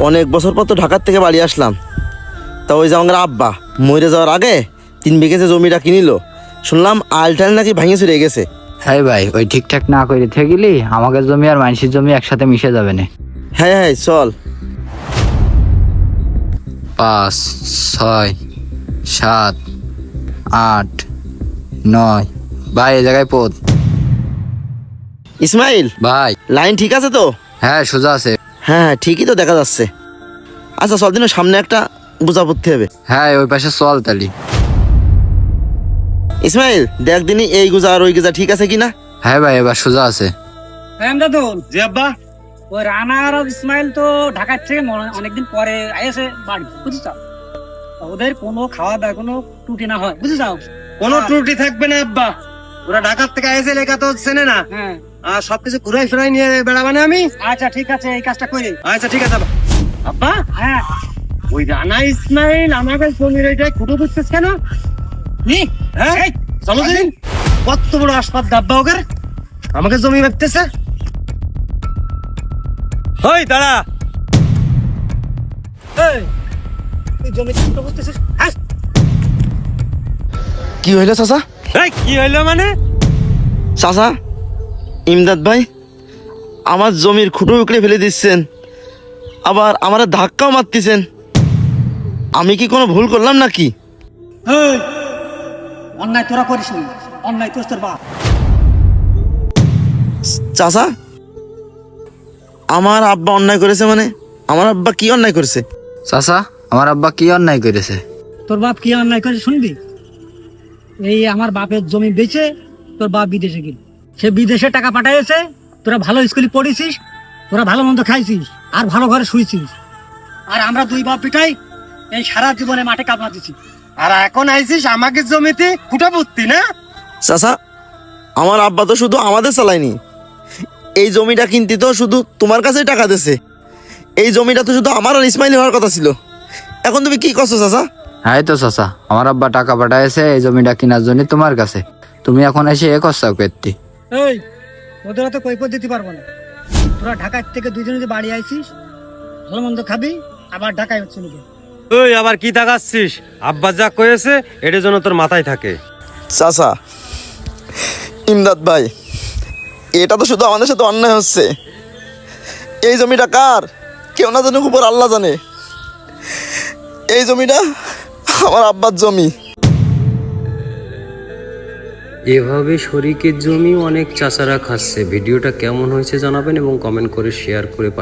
অনেক বছর পর তো ঢাকার থেকে বাড়ি আসলাম। তা ওই যে আমার আব্বা মরে যাওয়ার আগে 3 বিঘে যে জমিটা কিনিল, শুনলাম আলটাল নাকি ভেঙে চুরে গেছে। হ্যাঁ ভাই, ওই ঠিকঠাক না করে থেকেলি আমাদের জমি আর মানুষের জমি একসাথে মিশে যাবে না। হ্যাঁ হ্যাঁ চল। 5, 6, 7, 8, 9 ভাই এই জায়গায় পথ। ইসমাইল ভাই লাইন ঠিক আছে তো? হ্যাঁ সোজা আছে। হ্যাঁ ঠিকই তো দেখা যাচ্ছে। আচ্ছা চল দিন সামনে একটা বোঝা পড়তে হবে। হ্যাঁ ওই পাশে চল তালি। ইসমাইল দেখ দিনই এই গুজা আর ওই গুজা ঠিক আছে কিনা। হ্যাঁ ভাই এবার সোজা আছে। দাদুল জি আব্বা। ওই রানা আর ইসমাইল তো ঢাকার থেকে অনেকদিন পরে আইসে বাড়ি, বুঝছ? ওদের কোনো খাওয়া দাওয়া কোনো ত্রুটি না হয়, বুঝছ? কোনো ত্রুটি থাকবে না আব্বা। ওরা ঢাকার থেকে আইসে লেখা তো চেনে না, হ্যাঁ আর সবকিছু ঘুরাই ফিরাই নিয়ে বেড়াবানে আমি। আচ্ছা ঠিক আছে, এই কাজটা করি। আচ্ছা ঠিক আছে আব্বা। হ্যাঁ ওই রানা ইসমাইল আমাকে জমির ওইটাই খুঁটো করতেছ কেন? হ্যাঁ এই, চলো দিন। কত বড় আসপাত ডাব্বা ওকে আমাকে জমি মারতেছে। ওই দাঁড়া। এই, তুই জমি ছোট করতেছিস? হ্যাঁ কি হইলো চাচা? এই কি হইলো মানে? চাচা ইমদাদ ভাই আমার জমির খুঁটো উকড়ে ফেলে দিচ্ছেন, আবার আমার ধাক্কাও মারতেছেন। আমি কি কোনো ভুল করলাম নাকি? এই, অন্যায় তোরা করিস নি, অন্যায় তোর বাপ। চাচা আমার আব্বা অন্যায় করেছে মানে? আমার আব্বা কি অন্যায় করেছে? চাচা আমার আব্বা কি অন্যায় করেছে? তোর বাপ কি অন্যায় করে শুনবি? এই আমার বাপের জমি বেচে তোর বাপ বিদেশে গেল, সে বিদেশে টাকা পাঠাইছে, তোরা ভালো স্কুলে পড়েছিস, তোরা ভালো মন্দ খাইছিস আর ভালো ঘরে শুয়েছিস, আর আমরা দুই বাপ পিটাই এই সারা জীবনে মাঠে কাপড় দিছি। আর এখন আইছিস আমাকে জমিতে খুঁটা পুঁততি না? চাচা আমার আব্বা তো শুধু আমাদের চালায়নি, এই জমিটা কিনতে তো শুধু তোমার কাছেই টাকা দিয়েছে। এই জমিটা তো শুধু আমার আর ইসমাইল হওয়ার কথা ছিল। এখন তুমি কি করছো চাচা? হ্যাঁ তো চাচা আমার আব্বা টাকা পাঠাইছে এই জমিটা কেনার জন্য তোমার কাছে, তুমি এখন এসে এ করছাও কেতি। এই ওদের তো কৈফত দিতে পারবো না, তোরা ঢাকার থেকে দুজনে যে বাড়ি আইছিস, ভালো মন্দ খাবি, আবার ঢাকায় হচ্ছে নাকি? ওই আবার কি তাকাচ্ছিস? আব্বা যা কয়েছে এটার জন্য তোর মাথায় থাকে। চাচা ইমদাদ ভাই এটা তো শুধু আমাদের সাথে অন্যায় হচ্ছে। এই জমিটা কার কেউ না জানুক, উপর আল্লাহ জানে। এই জমিটা আমার আব্বার জমি। এভাবে শরিকের জমি অনেক চাচারা খাচ্ছে। ভিডিওটা কেমন হয়েছে জানাবেন এবং কমেন্ট করে শেয়ার করে